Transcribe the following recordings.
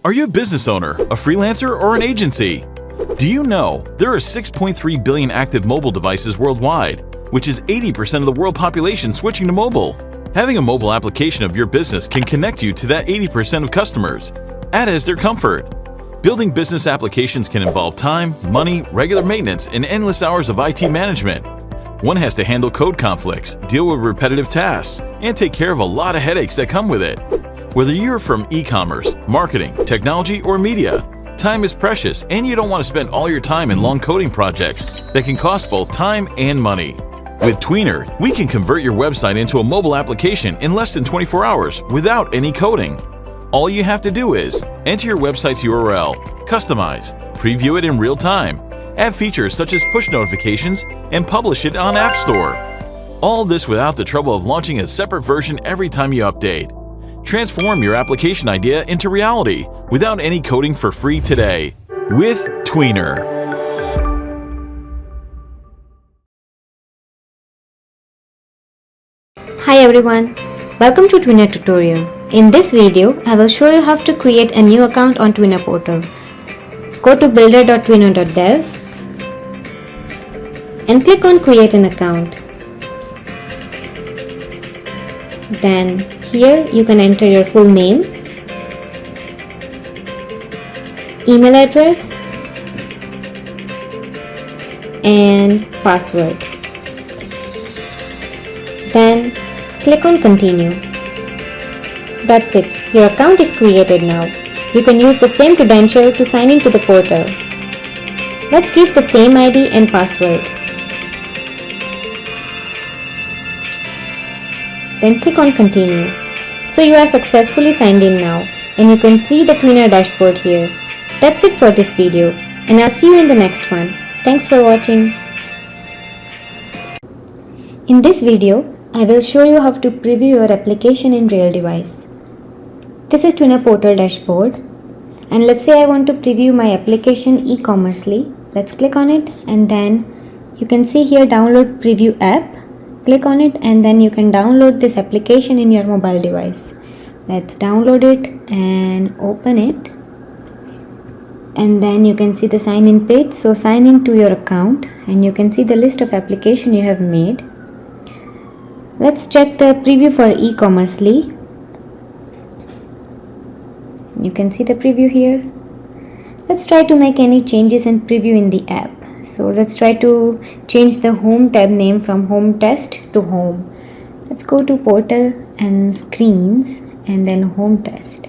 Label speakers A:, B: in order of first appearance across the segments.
A: Are you a business owner, a freelancer, or an agency? Do you know there are 6.3 billion active mobile devices worldwide, which is 80% of the world population switching to mobile? Having a mobile application of your business can connect you to that 80% of customers, as their comfort. Building business applications can involve time, money, regular maintenance, and endless hours of IT management. One has to handle code conflicts, deal with repetitive tasks, and take care of a lot of headaches that come with it. Whether you're from e-commerce, marketing, technology, or media, time is precious and you don't want to spend all your time in long coding projects that can cost both time and money. With Twinr, we can convert your website into a mobile application in less than 24 hours without any coding. All you have to do is enter your website's URL, customize, preview it in real time, add features such as push notifications, and publish it on App Store. All this without the trouble of launching a separate version every time you update. Transform your application idea into reality without any coding for free today with Twinr.
B: Hi everyone, welcome to Twinr tutorial. In this video, I will show you how to create a new account on Twinr portal. Go to builder.twinr.dev and click on create an account. Then here you can enter your full name, email address, and password. Then click on continue. That's it. Your account is created now. You can use the same credential to sign into the portal. Let's give the same ID and password. Then click on continue. So you are successfully signed in now and you can see the Twinr dashboard here. That's it for this video and I'll see you in the next one. Thanks for watching. In this video, I will show you how to preview your application in real device. This is Twinr portal dashboard and let's say I want to preview my application e-commercely. Let's click on it and then you can see here download preview app. Click on it and then you can download this application in your mobile device. Let's download it and open it. And then you can see the sign in page. So sign in to your account and you can see the list of application you have made. Let's check the preview for e-commercely. You can see the preview here. Let's try to make any changes and preview in the app. So let's try to change the home tab name from home test to home. Let's go to portal and screens and then home test.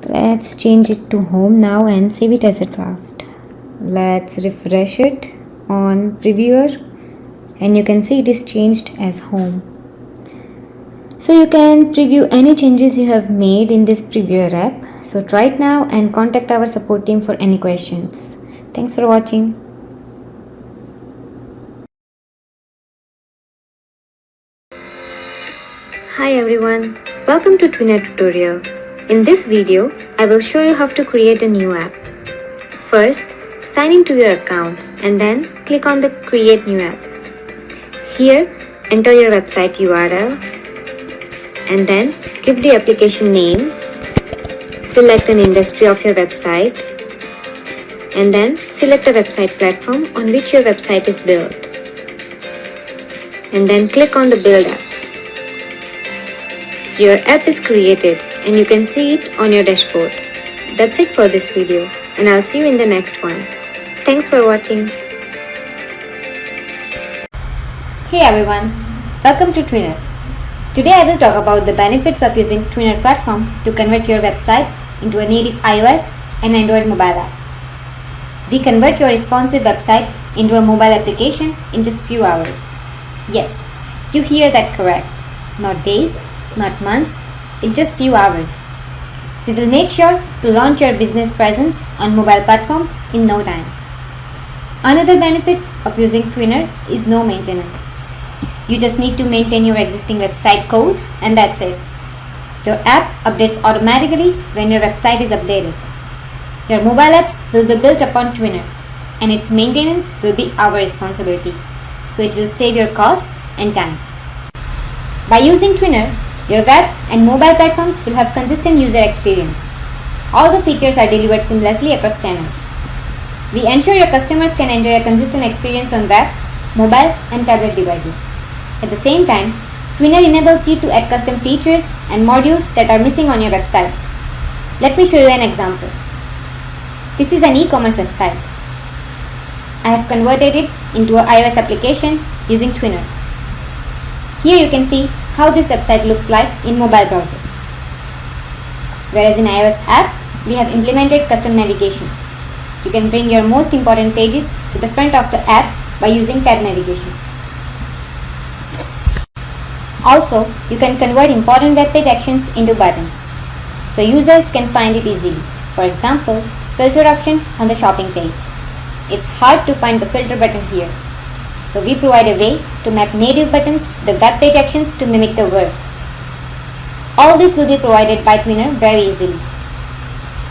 B: Let's change it to home now and save it as a draft. Let's refresh it on previewer and you can see it is changed as home. So you can preview any changes you have made in this previewer app. So try it now and contact our support team for any questions. Thanks for watching. Hi everyone, welcome to Twinr tutorial. In this video, I will show you how to create a new app. First, sign into your account and then click on the create new app. Here, enter your website URL and then give the application name. Select an industry of your website and then select a website platform on which your website is built. And then click on the build app. So your app is created and you can see it on your dashboard. That's it for this video and I'll see you in the next one. Thanks for watching. Hey everyone, welcome to Twinr. Today I will talk about the benefits of using Twinr platform to convert your website into a native iOS and Android mobile app. We convert your responsive website into a mobile application in just few hours. Yes, you hear that correct. Not days, not months, in just few hours. We will make sure to launch your business presence on mobile platforms in no time. Another benefit of using Twinr is no maintenance. You just need to maintain your existing website code and that's it. Your app updates automatically when your website is updated. Your mobile apps will be built upon Twinr and its maintenance will be our responsibility. So it will save your cost and time. By using Twinr, your web and mobile platforms will have consistent user experience. All the features are delivered seamlessly across channels. We ensure your customers can enjoy a consistent experience on web, mobile, and tablet devices. At the same time, Twinr enables you to add custom features and modules that are missing on your website. Let me show you an example. This is an e-commerce website. I have converted it into an iOS application using Twinr. Here you can see how this website looks like in mobile browser. Whereas in iOS app, we have implemented custom navigation. You can bring your most important pages to the front of the app by using tab navigation. Also, you can convert important web page actions into buttons, so users can find it easily. For example, filter option on the shopping page. It's hard to find the filter button here, so we provide a way to map native buttons to the web page actions to mimic the word. All this will be provided by Twinr very easily.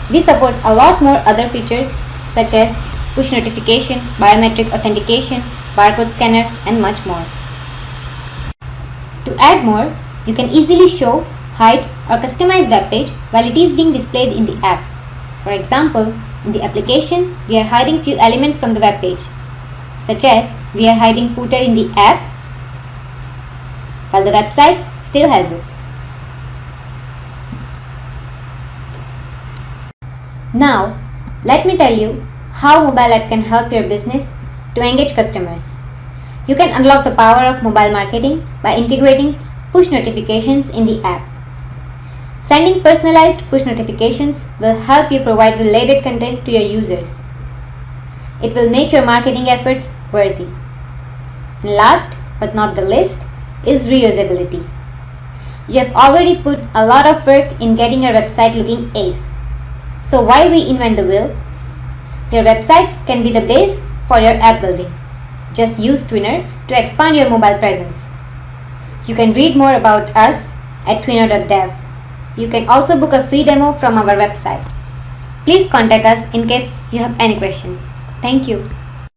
B: We support a lot more other features such as push notification, biometric authentication, barcode scanner, and much more. To add more, you can easily show, hide, or customize web page while it is being displayed in the app. For example, in the application, we are hiding few elements from the web page, such as we are hiding footer in the app, while the website still has it. Now, let me tell you how mobile app can help your business to engage customers. You can unlock the power of mobile marketing by integrating push notifications in the app. Sending personalized push notifications will help you provide related content to your users. It will make your marketing efforts worthy. And last but not the least is reusability. You have already put a lot of work in getting your website looking ace. So why reinvent the wheel? Your website can be the base for your app building. Just use Twinr to expand your mobile presence. You can read more about us at twinr.dev. You can also book a free demo from our website. Please contact us in case you have any questions. Thank you.